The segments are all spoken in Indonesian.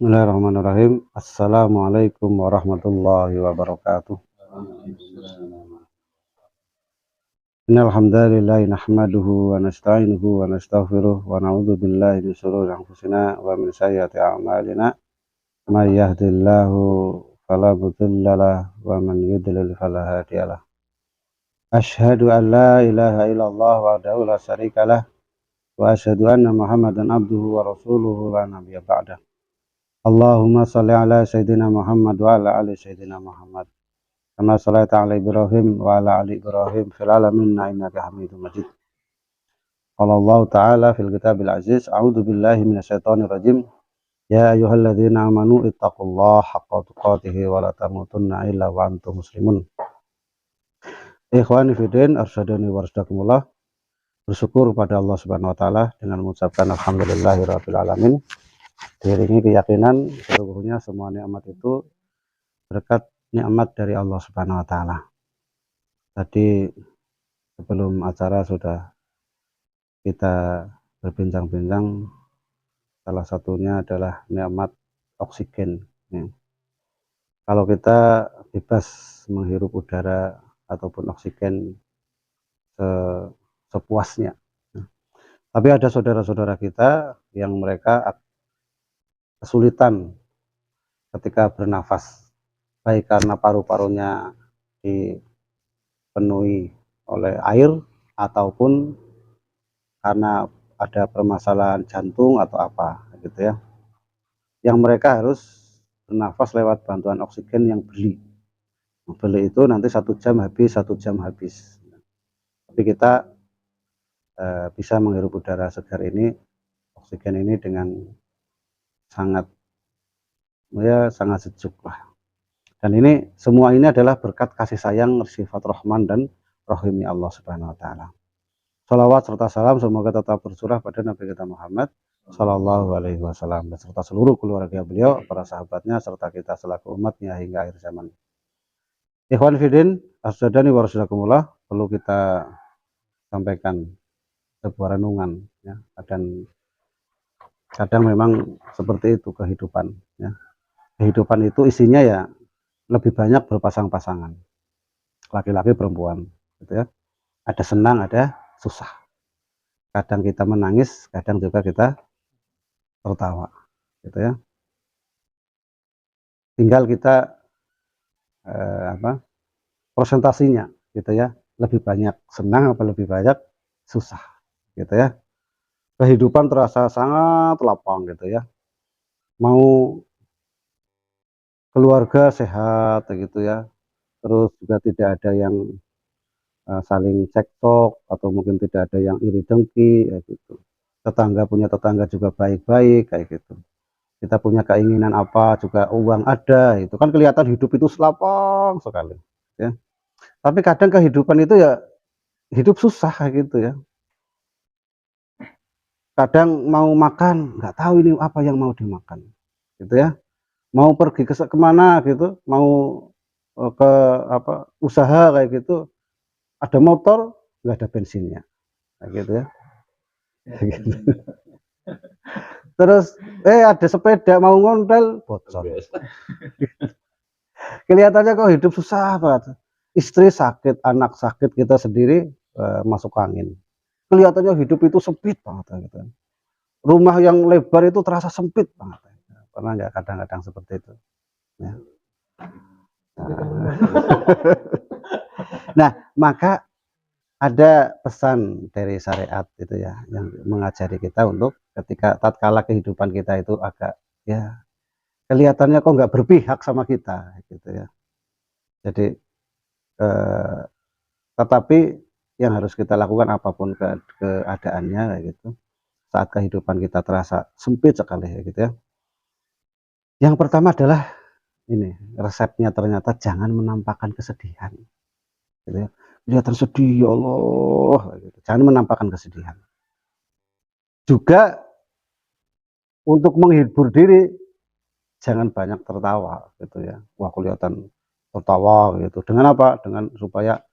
Bismillahirrahmanirrahim. Assalamualaikum warahmatullahi wabarakatuh. Innal hamdalillahi nahmaduhu wa nasta'inuhu wa nastaghfiruh wa na'udzu billahi min shururi anfusina wa min sayyiati a'malina. May yahdihillahu fala mudilla lahu wa man yudlil fala hadiya lahu. Asyhadu an la ilaha illallah wahdahu la syarikalah wa asyhadu anna Muhammadan abduhu wa rasuluhu la nabiyya ba'dah. Allahumma shalli ala sayyidina Muhammad wa ala ali sayyidina Muhammad kama shallaita ala Ibrahim wa ala ali Ibrahim fil alamin innaka Hamidum Majid. Qala Allah ta'ala fil kitabil aziz, a'udzu billahi minasyaitonir rajim. Ya ayyuhalladzina amanu ittaqullaha haqqa tuqatih wa la tamutunna illa wa antum muslimun. Ikhwani fiddin, arsyadani wa rasyadakumullah. Bersyukur pada Allah Subhanahu wa taala dengan mengucapkan alhamdulillahirabbil alamin. Diiringi keyakinan sesungguhnya semua nikmat itu berkat nikmat dari Allah Subhanahu wa taala. Tadi sebelum acara sudah kita berbincang-bincang, salah satunya adalah nikmat oksigen. Kalau kita bebas menghirup udara ataupun oksigen sepuasnya. Tapi ada saudara-saudara kita yang mereka kesulitan ketika bernafas, baik karena paru-parunya dipenuhi oleh air ataupun karena ada permasalahan jantung atau apa gitu ya, yang mereka harus bernafas lewat bantuan oksigen yang beli itu nanti 1 jam habis. Tapi kita bisa menghirup udara segar ini, oksigen ini dengan sangat sejuk lah. Dan ini semua ini adalah berkat kasih sayang, sifat Rahman dan Rahimnya Allah Subhanahu wa taala. Shalawat serta salam semoga tetap tercurah pada Nabi kita Muhammad Sallallahu Alaihi Wasallam beserta seluruh keluarga beliau, para sahabatnya, serta kita selaku umatnya hingga akhir zaman. Ikhwan fiddin, asdadani wa rasyadakumullah, perlu kita sampaikan sebuah renungan ya, dan kadang memang seperti itu kehidupan ya. Kehidupan itu isinya ya lebih banyak berpasang-pasangan, laki-laki perempuan gitu ya. Ada senang, ada susah. Kadang kita menangis, kadang juga kita tertawa gitu ya. Tinggal kita presentasinya gitu ya, lebih banyak senang apa lebih banyak susah gitu ya. Kehidupan terasa sangat lapang gitu ya. Mau keluarga sehat gitu ya, terus juga tidak ada yang saling cekcok atau mungkin tidak ada yang iri dengki ya gitu. Tetangga punya tetangga juga baik-baik kayak gitu. Kita punya keinginan apa juga uang ada, itu kan kelihatan hidup itu lapang sekali ya. Tapi kadang kehidupan itu ya hidup susah gitu ya. Kadang mau makan nggak tahu ini apa yang mau dimakan gitu ya. Mau pergi kemana gitu, mau ke usaha kayak gitu, ada motor nggak ada bensinnya kayak gitu ya. Terus ada sepeda mau ngontel bocor. Kelihatannya kok hidup susah banget. Istri sakit, anak sakit, kita sendiri masuk angin. Kelihatannya hidup itu sempit banget gitu. Rumah yang lebar itu terasa sempit banget. Pernah nggak kadang-kadang seperti itu? Ya. Nah, maka ada pesan dari syariat itu ya, yang mengajari kita untuk ketika tatkala kehidupan kita itu agak ya kelihatannya kok nggak berpihak sama kita gitu ya. Jadi tetapi yang harus kita lakukan apapun keadaannya kayak gitu, saat kehidupan kita terasa sempit sekali ya gitu ya. Yang pertama adalah ini resepnya, ternyata jangan menampakkan kesedihan gitu ya. Kelihatan sedih ya Allah gitu. Jangan menampakkan kesedihan. Juga untuk menghibur diri jangan banyak tertawa gitu ya. Wah, kelihatan tertawa gitu. Dengan apa? Dengan supaya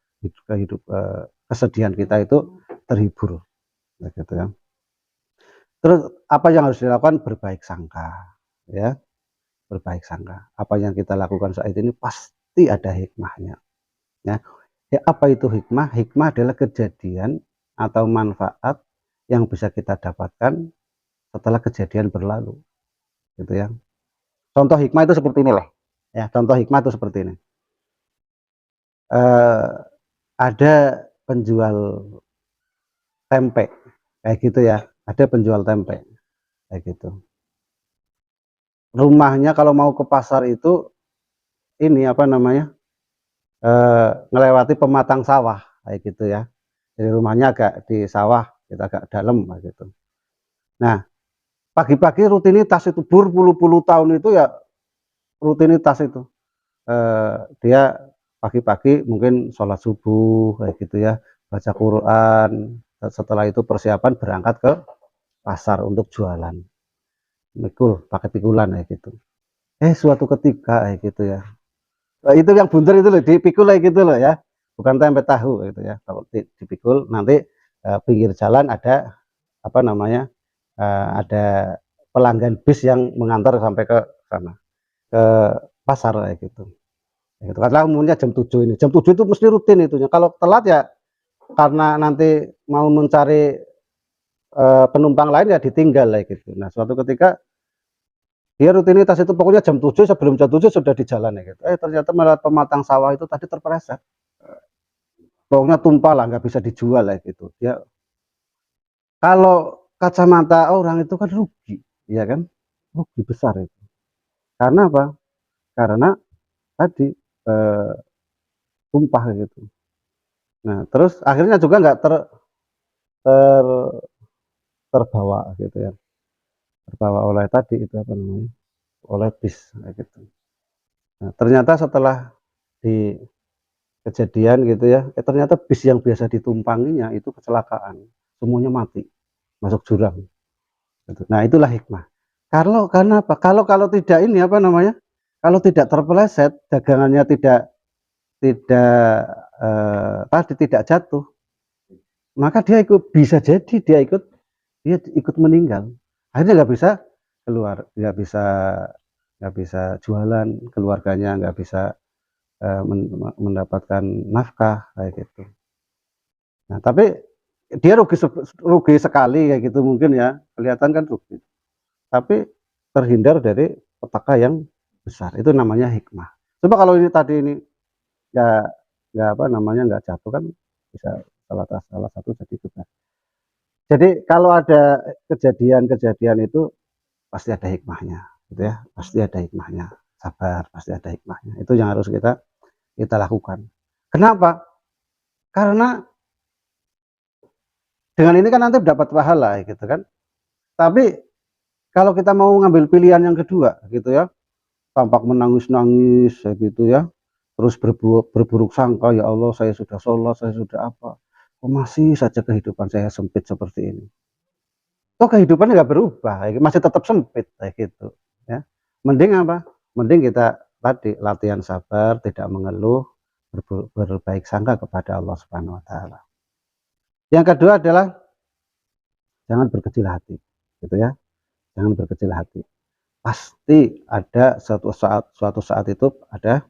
kesedihan kita itu terhibur gitu ya. Terus apa yang harus dilakukan? Berbaik sangka ya. berbaik sangka. Apa yang kita lakukan saat ini pasti ada hikmahnya. Ya. Apa itu hikmah? Hikmah adalah kejadian atau manfaat yang bisa kita dapatkan setelah kejadian berlalu, gitu ya. Contoh hikmah itu seperti ini loh. Ya, contoh hikmah itu seperti ini. Ada penjual tempe, kayak gitu ya. Ada penjual tempe, kayak gitu. Rumahnya kalau mau ke pasar itu ini apa namanya? Ngelewati pematang sawah, kayak gitu ya. Jadi rumahnya agak di sawah, kita agak dalam, kayak gitu. Nah, pagi-pagi rutinitas itu berpuluh-puluh tahun itu ya rutinitas itu. Dia pagi-pagi mungkin sholat subuh kayak gitu ya, baca Quran, setelah itu persiapan berangkat ke pasar untuk jualan, mikul pakai pikulan kayak gitu. Suatu ketika kayak gitu ya, itu yang bunter itu loh, dipikul kayak gitu loh ya, bukan tempe tahu gitu ya. Kalau dipikul nanti pinggir jalan ada apa namanya, ada pelanggan bis yang mengantar sampai ke sana, ke pasar kayak gitu. Gitu. Karena umumnya jam 7 ini. Jam 7 itu mesti rutin itunya. Kalau telat ya karena nanti mau mencari penumpang lain ya ditinggal lah gitu. Nah, suatu ketika dia rutinitas itu pokoknya jam 7, sebelum jam 7 sudah di jalan ya gitu. Ternyata malah pematang sawah itu tadi terpeleset. Pokoknya tumpah lah, nggak bisa dijual lah gitu. Dia kalau kacamata orang itu kan rugi, ya kan? Rugi besar itu. Karena apa? Karena tadi eh, tumpah gitu. Nah, terus akhirnya juga nggak ter terbawa gitu ya, terbawa oleh tadi itu apa namanya, oleh bis kayak gitu. Nah, ternyata setelah di kejadian gitu ya, ternyata bis yang biasa ditumpanginya itu kecelakaan, semuanya mati, masuk jurang gitu. Nah, itulah hikmah. Karena apa, kalau tidak ini apa namanya, kalau tidak terpeleset dagangannya, tidak tadi tidak jatuh, maka dia bisa jadi dia ikut meninggal, akhirnya nggak bisa keluar, nggak bisa jualan, keluarganya nggak bisa mendapatkan nafkah kayak gitu. Nah, tapi dia rugi sekali kayak gitu mungkin ya, kelihatan kan rugi, tapi terhindar dari petaka yang besar, itu namanya hikmah. Coba kalau ini tadi ini nggak nggak apa namanya, nggak jatuh kan bisa salah satu jadi juga. Jadi kalau ada kejadian-kejadian itu pasti ada hikmahnya, gitu ya, pasti ada hikmahnya. Sabar, pasti ada hikmahnya. Itu yang harus kita lakukan. Kenapa? Karena dengan ini kan nanti dapat pahala, gitu kan. Tapi kalau kita mau ngambil pilihan yang kedua, gitu ya, tampak menangis-nangis, gitu ya, terus berburuk sangka, ya Allah, saya sudah sholat, saya sudah apa, kok masih saja kehidupan saya sempit seperti ini. Toh kehidupannya nggak berubah, masih tetap sempit kayak gitu ya. Mending apa, mending kita tadi latihan sabar, tidak mengeluh, berbaik sangka kepada Allah Subhanahu wa taala. Yang kedua adalah jangan berkecil hati, gitu ya, jangan berkecil hati. Pasti ada suatu saat itu ada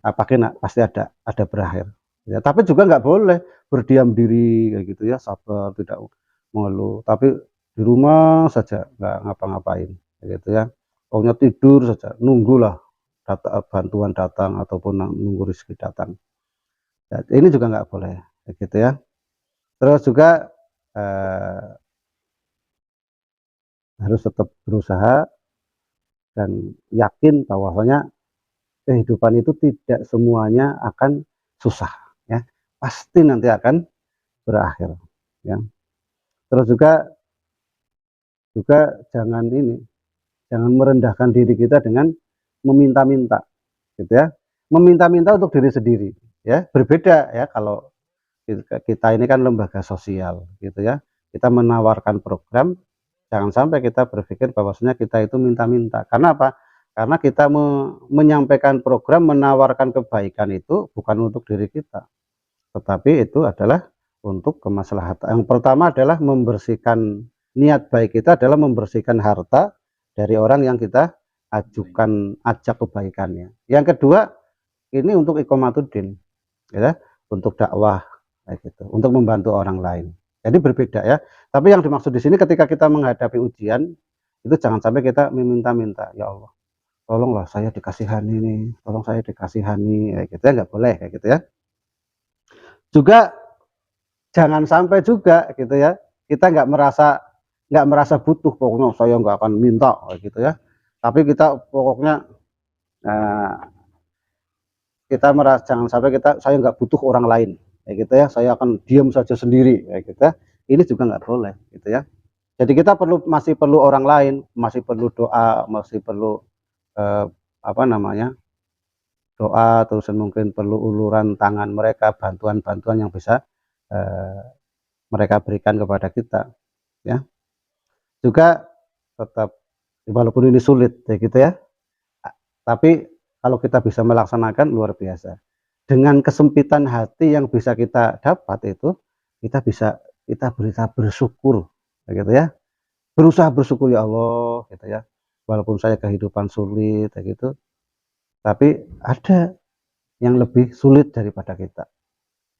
apa kena, pasti ada berakhir ya. Tapi juga nggak boleh berdiam diri kayak gitu ya, sabar, tidak mengeluh, tapi di rumah saja nggak ngapa-ngapain kayak gitu ya, pokoknya tidur saja, nunggulah bantuan datang ataupun nunggu rezeki datang ya, ini juga nggak boleh kayak gitu ya. Terus juga eh, harus tetap berusaha dan yakin bahwasanya kehidupan itu tidak semuanya akan susah ya, pasti nanti akan berakhir ya. Terus juga jangan merendahkan diri kita dengan meminta-minta gitu ya, meminta-minta untuk diri sendiri ya, berbeda ya. Kalau kita ini kan lembaga sosial gitu ya, kita menawarkan program, jangan sampai kita berpikir bahwasanya kita itu minta-minta. Karena apa? Karena kita menyampaikan program, menawarkan kebaikan itu bukan untuk diri kita, tetapi itu adalah untuk kemaslahatan. Yang pertama adalah membersihkan, niat baik kita adalah membersihkan harta dari orang yang kita ajak kebaikannya. Yang kedua, ini untuk iqomatuddin, ya, untuk dakwah kayak gitu, untuk membantu orang lain. Jadi berbeda ya. Tapi yang dimaksud di sini ketika kita menghadapi ujian, itu jangan sampai kita meminta-minta, ya Allah, tolonglah saya dikasihani nih, tolong saya dikasihani, kayak gitu ya, nggak boleh kayak gitu ya. Juga jangan sampai juga gitu ya, kita nggak merasa butuh, pokoknya saya nggak akan minta kayak gitu ya. Tapi kita pokoknya kita merasa, jangan sampai saya nggak butuh orang lain kayak gitu ya, saya akan diam saja sendiri kayak gitu ya. Ini juga nggak boleh gitu ya. Jadi kita masih perlu orang lain, masih perlu doa, masih perlu eh, apa namanya, doa, terus mungkin perlu uluran tangan mereka, bantuan-bantuan yang bisa eh, mereka berikan kepada kita ya. Juga tetap, walaupun ini sulit ya gitu ya, tapi kalau kita bisa melaksanakan luar biasa. Dengan kesempitan hati yang bisa kita dapat itu, kita bersyukur gitu ya. Berusaha bersyukur, ya Allah gitu ya. Walaupun saya kehidupan sulit gitu, tapi ada yang lebih sulit daripada kita.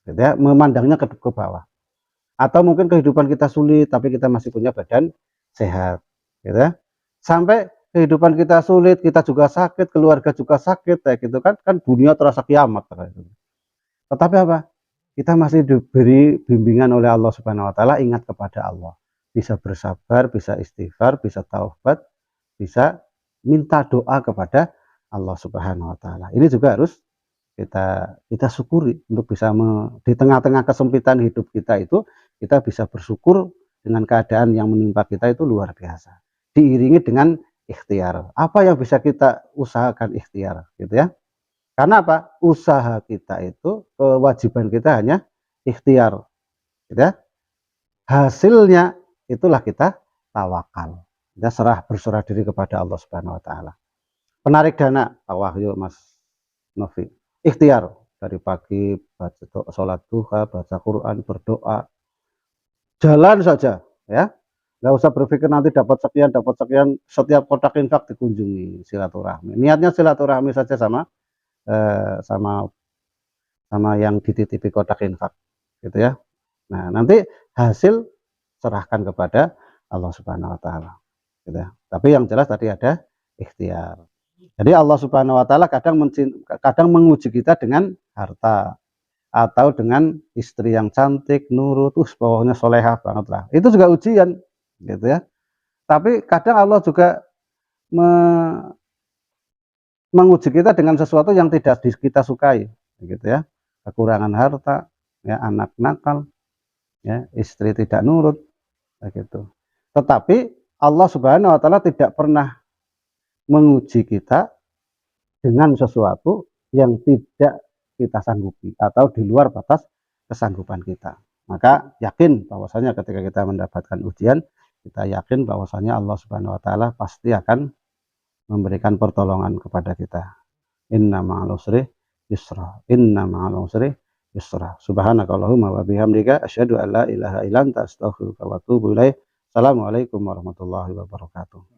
Gitu ya, memandangnya ke bawah. Atau mungkin kehidupan kita sulit tapi kita masih punya badan sehat gitu ya. Sampai kehidupan kita sulit, kita juga sakit, keluarga juga sakit kayak gitu kan, dunia terasa kiamat kayak gitu. Tetapi apa? Kita masih diberi bimbingan oleh Allah Subhanahu wa taala, ingat kepada Allah. Bisa bersabar, bisa istighfar, bisa taubat, bisa minta doa kepada Allah Subhanahu wa taala. Ini juga harus kita syukuri untuk bisa di tengah-tengah kesempitan hidup kita itu, kita bisa bersyukur dengan keadaan yang menimpa kita itu luar biasa. Diiringi dengan ikhtiar. Apa yang bisa kita usahakan ikhtiar gitu ya. Karena apa? Usaha kita itu, kewajiban kita hanya ikhtiar gitu ya. Hasilnya itulah kita tawakal. Kita berserah diri kepada Allah Subhanahu wa taala. Penarik dana, Pak Wahyu, Mas Novi. Ikhtiar dari pagi, baca sholat duha, baca Quran, berdoa, jalan saja ya. Nggak usah berpikir nanti dapat sekian, setiap kotak infak dikunjungi, silaturahmi. Niatnya silaturahmi saja sama sama yang dititipi kotak infak gitu ya. Nah, nanti hasil serahkan kepada Allah Subhanahu wa taala gitu ya. Tapi yang jelas tadi ada ikhtiar. Jadi Allah Subhanahu wa taala kadang menguji kita dengan harta atau dengan istri yang cantik, nurut, pokoknya solehah banget lah. Itu juga ujian gitu ya. Tapi kadang Allah juga menguji kita dengan sesuatu yang tidak kita sukai gitu ya. Kekurangan harta, ya, anak nakal, ya, istri tidak nurut gitu. Tetapi Allah Subhanahu wa taala tidak pernah menguji kita dengan sesuatu yang tidak kita sanggupi atau di luar batas kesanggupan kita. Maka yakin bahwasanya ketika kita mendapatkan ujian, kita yakin bahwasanya Allah Subhanahu wa taala pasti akan memberikan pertolongan kepada kita. Inna ma'al usri yusra. Inna ma'al usri yusra. Subhanakallahumma wa bihamdika asyhadu an la ilaha illa anta astaghfiruka wa atubu ilaik. Assalamualaikum warahmatullahi wabarakatuh.